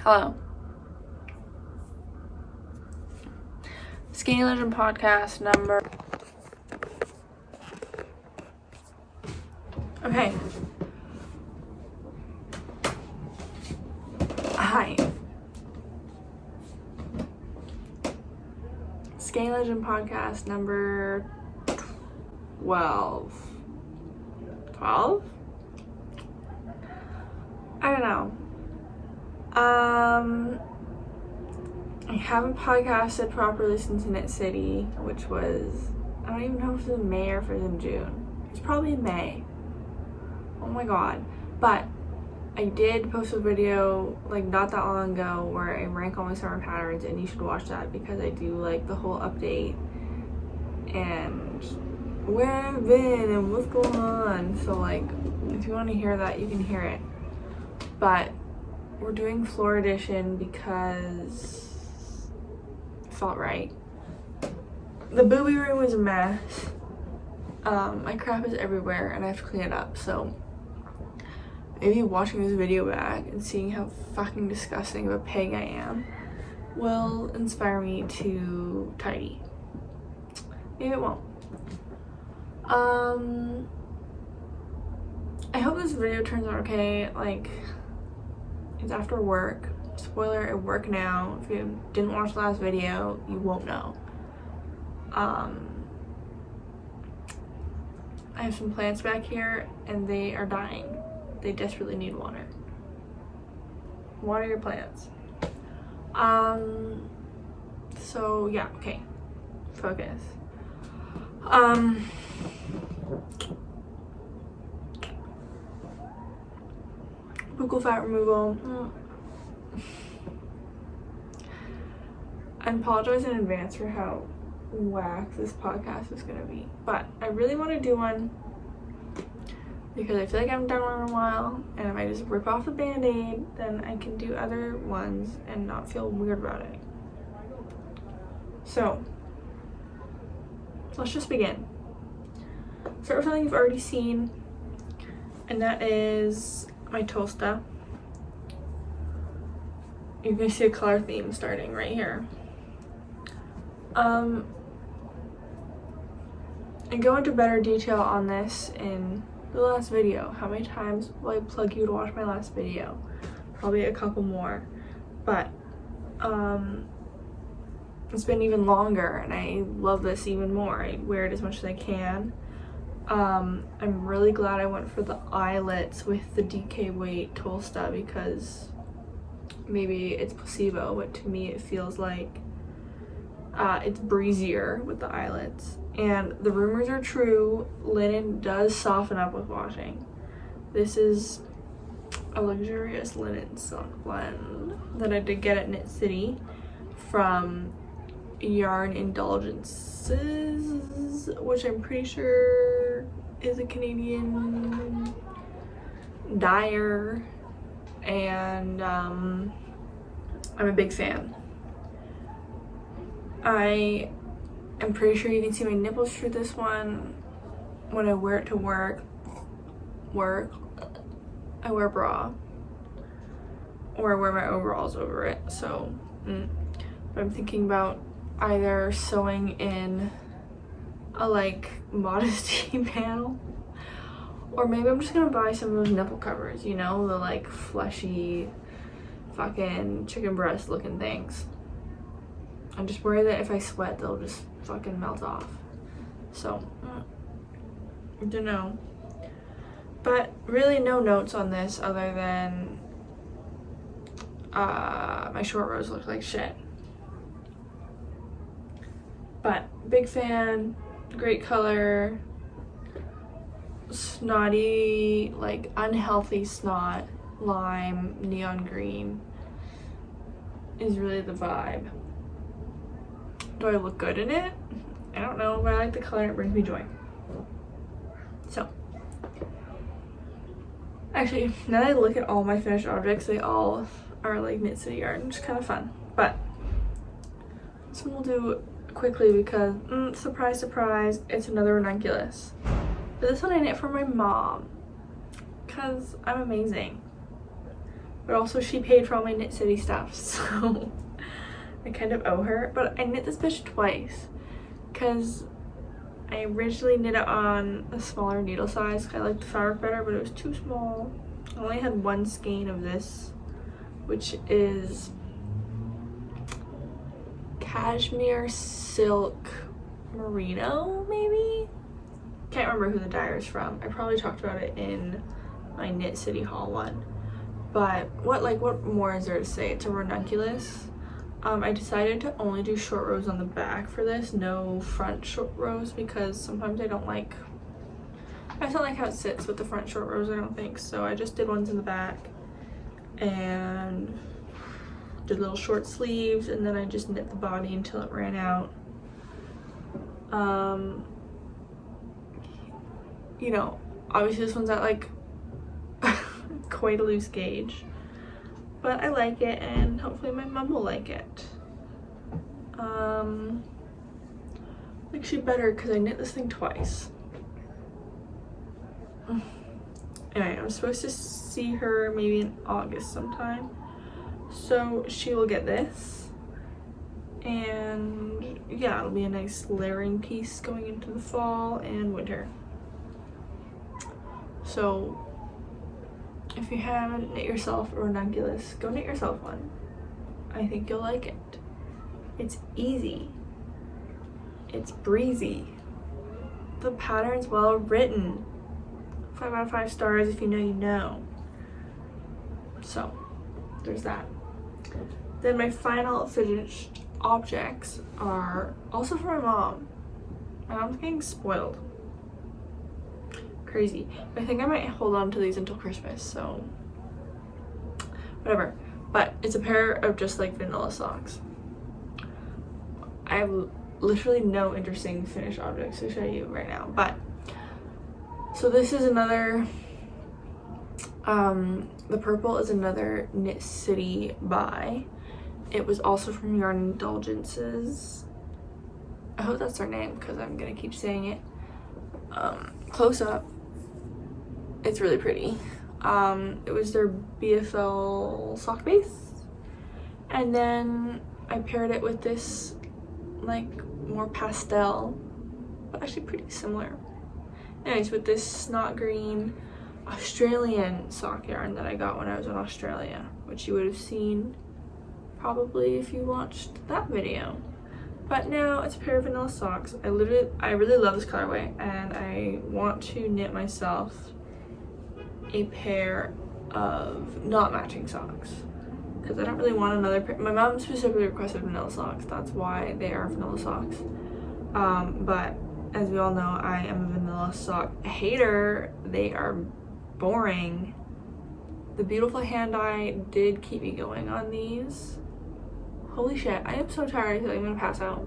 Hello. Skinny Legend Podcast number... Okay. Hi. Skinny Legend Podcast number 12. 12? I don't know. I haven't podcasted properly since knitcity, which was, I don't even know if it was in May or if it was in June. It's probably in May. Oh my god. But I did post a video like not that long ago where I rank all my summer patterns, and you should watch that because I do like the whole update and where I've been and what's going on. So like if you want to hear that, you can hear it. But we're doing floor edition because it felt right. The booby room was a mess. My crap is everywhere and I have to clean it up. So maybe watching this video back and seeing how fucking disgusting of a pig I am will inspire me to tidy. Maybe it won't. I hope this video turns out okay. Like, it's after work. Spoiler, I work now. If you didn't watch the last video, you won't know. I have some plants back here and they are dying. They desperately need water. Water your plants. So yeah, okay. Focus. Buccal fat removal. I apologize in advance for how whack this podcast is gonna be, but I really want to do one because I feel like I haven't done one in a while, and if I just rip off the band-aid, then I can do other ones and not feel weird about it. So let's just begin. Start with something you've already seen, and that is my Tolsta. You're gonna see a color theme starting right here. I go into better detail on this in the last video. How many times will I plug you to watch my last video? Probably a couple more, but it's been even longer and I love this even more. I wear it as much as I can. I'm really glad I went for the eyelets with the DK weight Tolsta because maybe it's placebo, but to me it feels like it's breezier with the eyelets. And the rumors are true, linen does soften up with washing. This is a luxurious linen silk blend that I did get at knitcity from Yarn Indulgences, which I'm pretty sure is a Canadian dyer, and I'm a big fan. I am pretty sure you can see my nipples through this one. When I wear it to work, I wear a bra, or I wear my overalls over it. So but I'm thinking about either sewing in a like modesty panel, or maybe I'm just gonna buy some of those nipple covers, you know, the like fleshy fucking chicken breast looking things. I'm just worried that if I sweat they'll just fucking melt off. So I don't know, but really no notes on this other than my short rows look like shit. But big fan, great color, snotty, like unhealthy snot, lime, neon green is really the vibe. Do I look good in it? I don't know, but I like the color and it brings me joy. So, actually, now that I look at all my finished objects, they all are like knitcity yarn, which is kind of fun. But this one we'll do quickly because surprise surprise, it's another ranunculus, but this one I knit for my mom because I'm amazing. but also she paid for all my Knit City stuff, so I kind of owe her. But I knit this bitch twice because I originally knit it on a smaller needle size. I liked the fabric better, but it was too small. I only had one skein of this, which is cashmere silk merino, maybe? Can't remember who the dyer is from. I probably talked about it in my Knit City haul one. But what more is there to say? It's a ranunculus. I decided to only do short rows on the back for this, no front short rows, because sometimes I don't like how it sits with the front short rows, I don't think. So I just did ones in the back and did little short sleeves, and then I just knit the body until it ran out. You know, obviously this one's at like quite a loose gauge, but I like it, and hopefully my mom will like it. Actually better because I knit this thing twice. Anyway, I'm supposed to see her maybe in August sometime, so she will get this, and yeah, it'll be a nice layering piece going into the fall and winter. So if you haven't knit yourself a ranunculus, go knit yourself one. I think you'll like it. It's easy. It's breezy. The pattern's well written. 5 out of 5 stars. If you know, you know. So there's that. Then my final finished objects are also for my mom. My mom's getting spoiled. Crazy. I think I might hold on to these until Christmas, so whatever. But it's a pair of just like vanilla socks. I have literally no interesting finished objects to show you right now, but so this is another the purple is another Knit City buy. It was also from Yarn Indulgences. I hope that's their name because I'm gonna keep saying it. Close up. It's really pretty. It was their BFL sock base, and then I paired it with this like more pastel, but actually pretty similar. Anyways, with this snot green Australian sock yarn that I got when I was in Australia, which you would have seen probably if you watched that video. But now it's a pair of vanilla socks. I really love this colorway, and I want to knit myself a pair of not matching socks because I don't really want another pair. My mom specifically requested vanilla socks. That's why they are vanilla socks. But as we all know, I am a vanilla sock hater. They are boring. The beautiful hand dye did keep me going on these. Holy shit, I am so tired. I feel like I'm gonna pass out.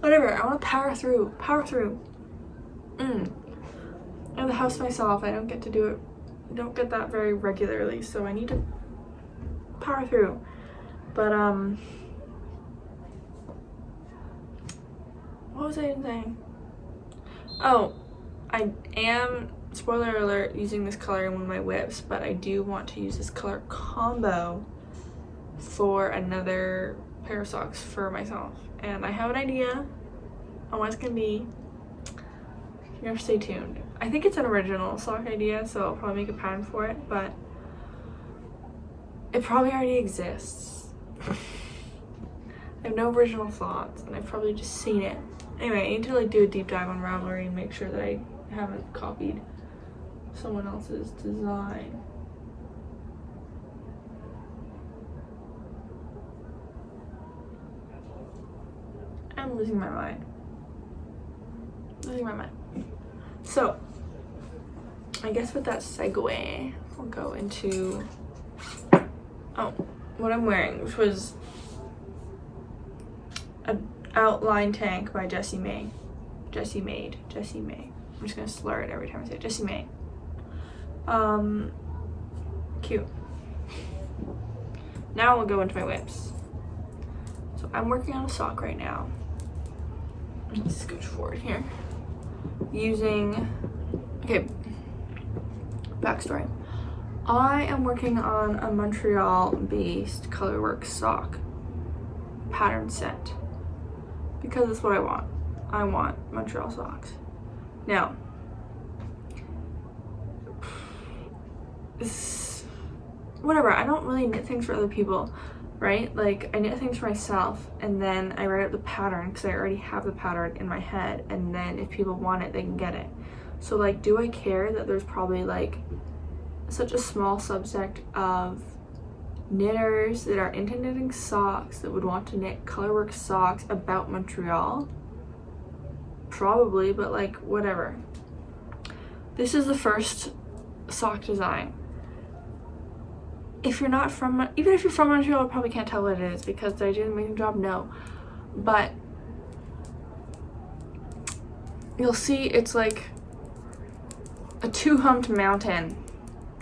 Whatever, I want to power through. I have the house myself. I don't get to do it. I don't get that very regularly, so I need to power through. But what was I even saying? Oh, I am, spoiler alert, using this color in one of my whips, but I do want to use this color combo for another pair of socks for myself, and I have an idea on what it's gonna be. You have to stay tuned. I think it's an original sock idea, so I'll probably make a pattern for it, but it probably already exists. I have no original thoughts, and I've probably just seen it. Anyway, I need to like do a deep dive on Ravelry and make sure that I haven't copied someone else's design. I'm losing my mind. So, I guess with that segue, we'll go into what I'm wearing, which was an outline tank by Jessie May. I'm just gonna slur it every time I say it. Jessie May. Cute. Now we'll go into my whips. So I'm working on a sock right now. Let's scooch forward here. Using Okay, backstory. I am working on a Montreal-based colorwork sock pattern set because that's what I want. I want Montreal socks. Now, whatever, I don't really knit things for other people, right? Like, I knit things for myself, and then I write up the pattern because I already have the pattern in my head, and then if people want it, they can get it. So, like, do I care that there's probably, like, such a small subsect of knitters that are into knitting socks that would want to knit colorwork socks about Montreal? Probably, but, like, whatever. This is the first sock design. If you're not from, even if you're from Montreal, you probably can't tell what it is because did I do an amazing job? No. But you'll see it's like a two-humped mountain.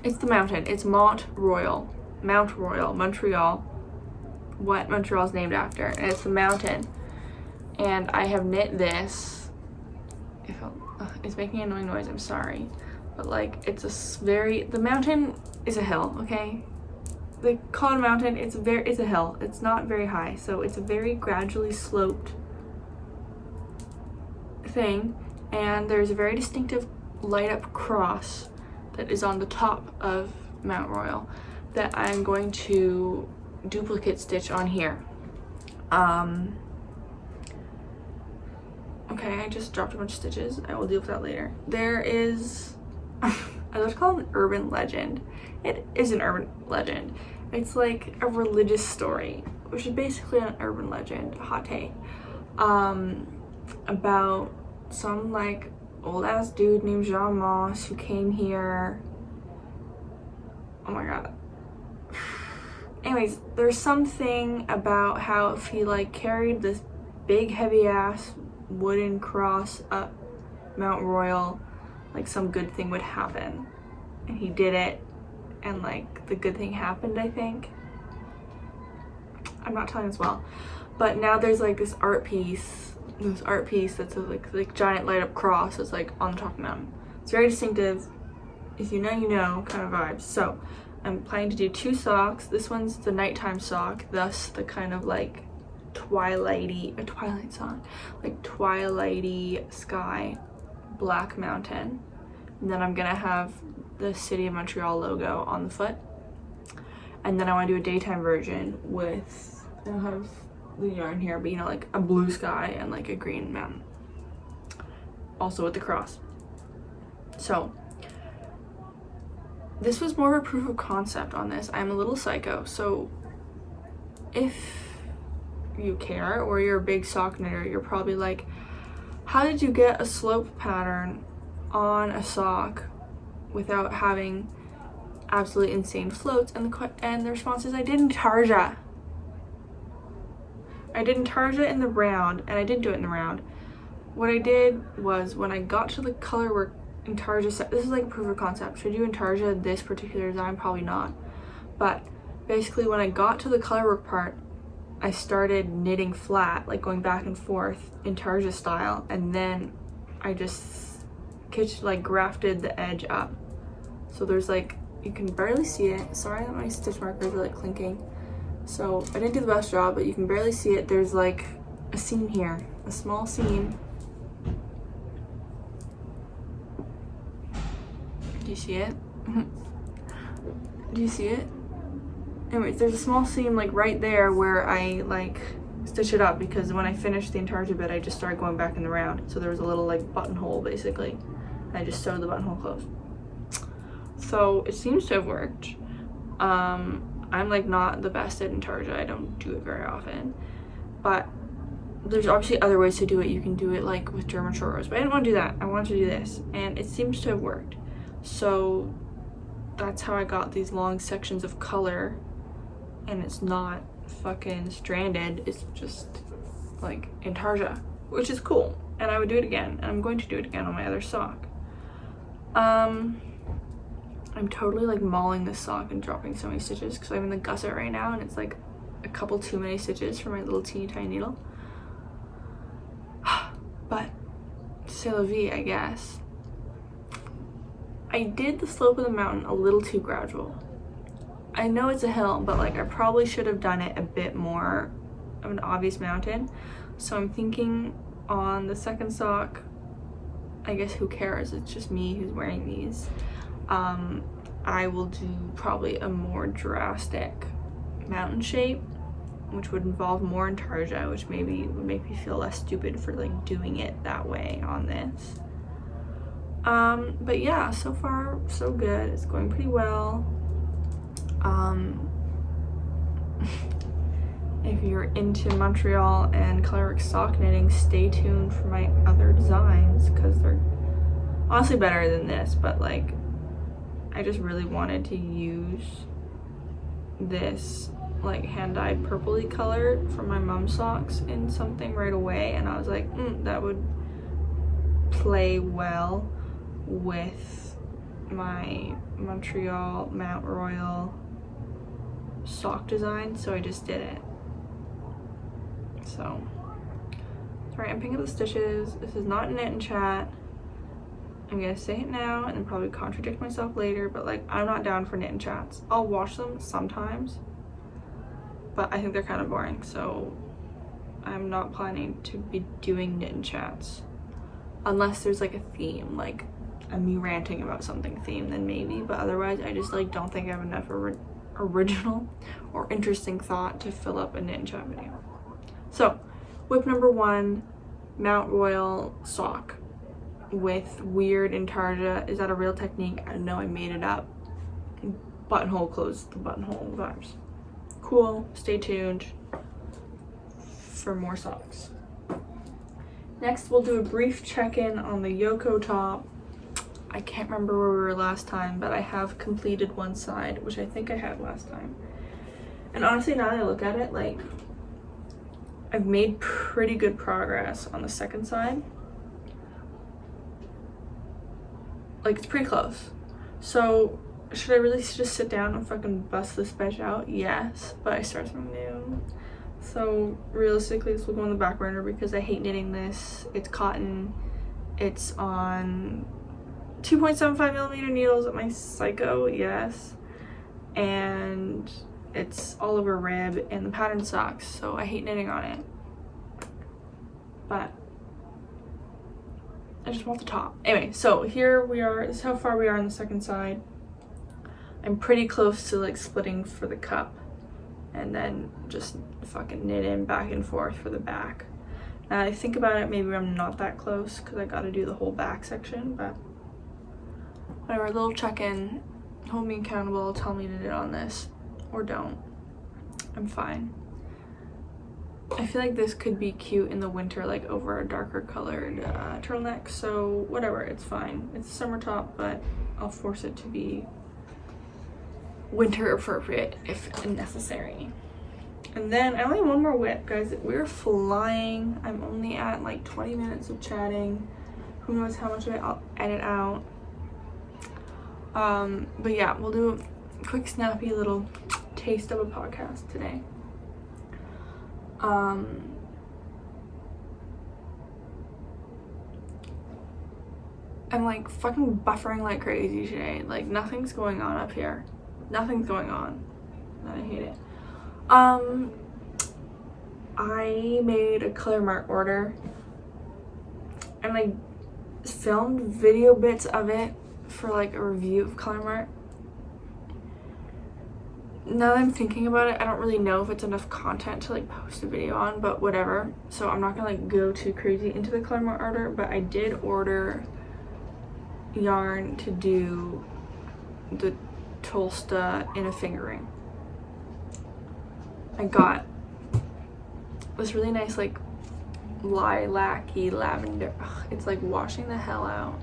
It's the mountain. It's Mont Royal, Montreal. What Montreal's named after, and it's the mountain. And I have knit this. It's making an annoying noise. I'm sorry, but like it's a the mountain is a hill. Okay. They call it a mountain. It's a hill. It's not very high, so it's a very gradually sloped thing, and there's a very distinctive light up cross that is on the top of Mount Royal that I'm going to duplicate stitch on here. Okay, I just dropped a bunch of stitches. I will deal with that later. There is I was called an urban legend. It is an urban legend. It's like a religious story, which is basically an urban legend, hot take, about some like old ass dude named Jean Moss who came here. Oh my god. Anyways, there's something about how if he like carried this big heavy ass wooden cross up Mount Royal, like some good thing would happen, and he did it, and like the good thing happened. I think I'm not telling this well, but now there's like this art piece that's a like giant light up cross that's like on the top of the mountain. It's very distinctive. If you know, you know kind of vibes. So I'm planning to do two socks. This one's the nighttime sock, thus the kind of like twilighty sky, black mountain, and then I'm gonna have the City of Montreal logo on the foot, and then I want to do a daytime version with, I don't have the yarn here, but you know, like a blue sky and like a green mountain, also with the cross. So this was more of a proof of concept on this. I'm a little psycho, so if you care or you're a big sock knitter, you're probably like, how did you get a slope pattern on a sock without having absolutely insane floats? And the response is, I didn't tarja. I didn't tarja in the round, and I didn't do it in the round. What I did was, when I got to the colorwork in tarja set, this is like a proof of concept. Should you in tarja this particular design? Probably not. But basically, when I got to the colorwork part, I started knitting flat, like going back and forth in tarja style, and then I just grafted the edge up. So there's like, you can barely see it. Sorry that my stitch markers are like clinking. So I didn't do the best job, but you can barely see it. There's like a seam here, a small seam. Do you see it? Do you see it? Anyways, there's a small seam like right there where I like stitch it up, because when I finished the intarsia bit, I just started going back in the round. So there was a little like buttonhole basically. I just sewed the buttonhole closed. So it seems to have worked. I'm like not the best at intarsia. I don't do it very often, but there's obviously other ways to do it. You can do it like with German short rows, but I didn't want to do that. I wanted to do this, and it seems to have worked. So that's how I got these long sections of color, and it's not fucking stranded. It's just like intarsia, which is cool, and I would do it again, and I'm going to do it again on my other sock. I'm totally like mauling this sock and dropping so many stitches because I'm in the gusset right now, and it's like a couple too many stitches for my little teeny tiny needle. But c'est la vie, I guess. I did the slope of the mountain a little too gradual. I know it's a hill, but like I probably should have done it a bit more of an obvious mountain. So I'm thinking on the second sock, I guess who cares, it's just me who's wearing these. I will do probably a more drastic mountain shape, which would involve more intarsia, which maybe would make me feel less stupid for like doing it that way on this. But yeah, so far so good. It's going pretty well. If you're into Montreal and colorwork sock knitting, stay tuned for my other designs because they're honestly better than this, but like I just really wanted to use this like hand-dyed purpley color from my mom's socks in something right away, and I was like, that would play well with my Montreal Mount Royal sock design, so I just did it. So, sorry, I'm picking up the stitches. This is not knit and chat. I'm gonna say it now and then probably contradict myself later, but like I'm not down for knit and chats. I'll watch them sometimes, but I think they're kind of boring, so I'm not planning to be doing knit and chats unless there's like a theme, like me ranting about something theme, then maybe, but otherwise I just like don't think I have enough original or interesting thought to fill up a knit and chat video. So whip number 1, Mount Royal sock with weird intarsia. Is that a real technique? I don't know, I made it up. Buttonhole closed the buttonhole vibes. Cool, stay tuned for more socks. Next we'll do a brief check-in on the Yoko top. I can't remember where we were last time, but I have completed one side, which I think I had last time. And honestly, now that I look at it, like I've made pretty good progress on the second side. Like it's pretty close. So should I really just sit down and fucking bust this bitch out? Yes, but I start something new. So realistically, this will go on the back burner because I hate knitting this. It's cotton. It's on 2.75mm needles at my Psycho, yes. And it's all over rib and the pattern sucks, so I hate knitting on it. But I just want the top. Anyway, so here we are. This is how far we are on the second side. I'm pretty close to like splitting for the cup and then just fucking knit in back and forth for the back. Now I think about it, maybe I'm not that close because I gotta do the whole back section, but whatever, a little check-in. Hold me accountable, tell me to knit on this or don't. I'm fine. I feel like this could be cute in the winter, like over a darker colored turtleneck, so whatever, it's fine. It's a summer top, but I'll force it to be winter appropriate if necessary. And then I only have one more whip, guys. We're flying. I'm only at like 20 minutes of chatting. Who knows how much of it I'll edit out. But yeah, we'll do a quick snappy little taste of a podcast today. I'm like fucking buffering like crazy today. Like nothing's going on up here. Nothing's going on. And I hate it. I made a color mark order and I filmed video bits of it for like a review of color mark. Now that I'm thinking about it, I don't really know if it's enough content to like post a video on, but whatever. So I'm not gonna like go too crazy into the color mark order, but I did order yarn to do the Tolsta in a fingering. I got this really nice like lilac-y lavender. Ugh, it's like washing the hell out.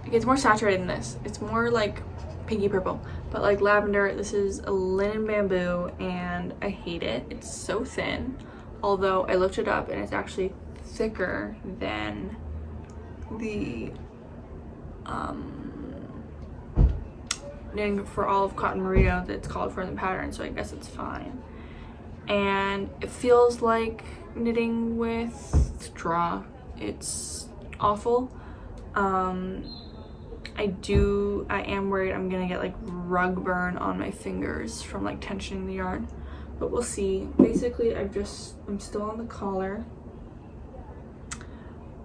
It gets more saturated than this. It's more like pinky purple, but like lavender. This is a linen bamboo and I hate it. It's so thin, although I looked it up and it's actually thicker than the knitting for all of cotton merino that's called for in the pattern, so I guess it's fine. And it feels like knitting with straw. It's awful. I am worried I'm gonna get like rug burn on my fingers from like tensioning the yarn, but we'll see. Basically, I'm still on the collar.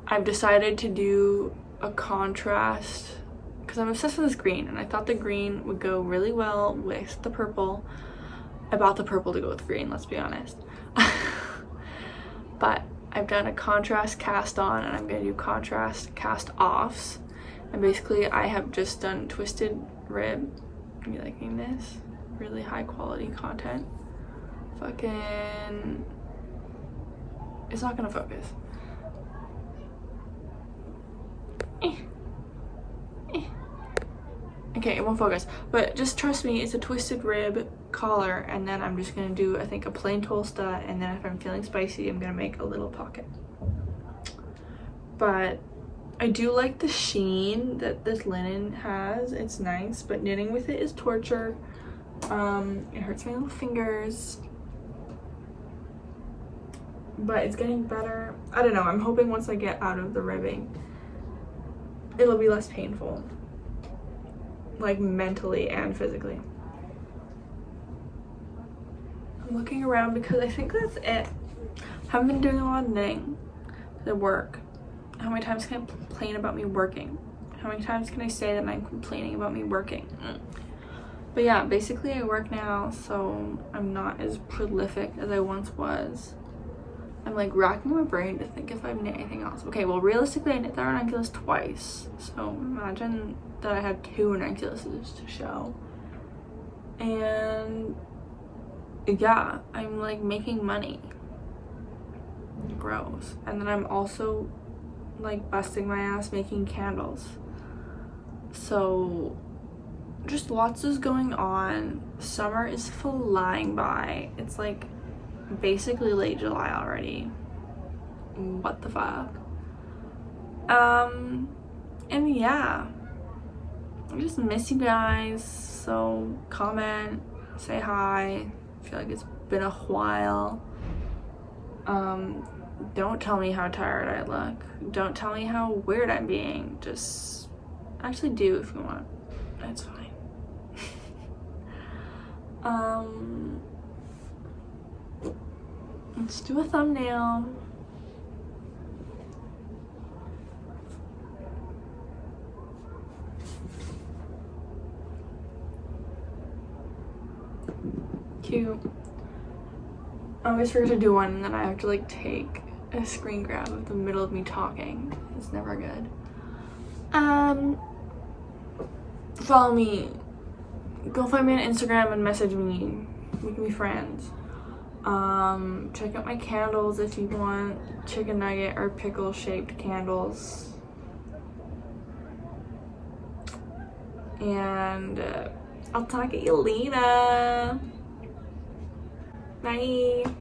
I've decided to do a contrast because I'm obsessed with this green, and I thought the green would go really well with the purple. I bought the purple to go with green, let's be honest. But I've done a contrast cast on, and I'm gonna do contrast cast offs. And basically I have just done twisted rib. Are you liking this? Really high quality content. Fucking, it's not gonna focus. Okay, it won't focus, but just trust me, it's a twisted rib collar, and then I'm just gonna do, I think, a plain Tolsta, and then if I'm feeling spicy, I'm gonna make a little pocket. But I do like the sheen that this linen has. It's nice, but knitting with it is torture. It hurts my little fingers, but it's getting better. I don't know, I'm hoping once I get out of the ribbing, it'll be less painful, like mentally and physically. I'm looking around because I think that's it. I haven't been doing a lot of knitting at work. How many times can I complain about me working? How many times can I say that I'm complaining about me working? But yeah, basically I work now, so I'm not as prolific as I once was. I'm like racking my brain to think if I've knit anything else. Okay, well realistically I knit the ranunculus twice, so imagine that I have 2 ranunculuses to show. And yeah, I'm like making money. Gross. And then I'm also like busting my ass making candles. So just lots is going on. Summer is flying by. It's like basically late July already. What the fuck? And yeah, I just miss you guys, so comment, say hi. I feel like it's been a while. Don't tell me how tired I look. Don't tell me how weird I'm being. Just actually do if you want. That's fine. Let's do a thumbnail. Cute. I always forget to do one, and then I have to like take a screen grab of the middle of me talking. It's never good. Follow me. Go find me on Instagram and message me. We can be friends. Check out my candles if you want chicken nugget or pickle shaped candles. And I'll talk at you later. Bye.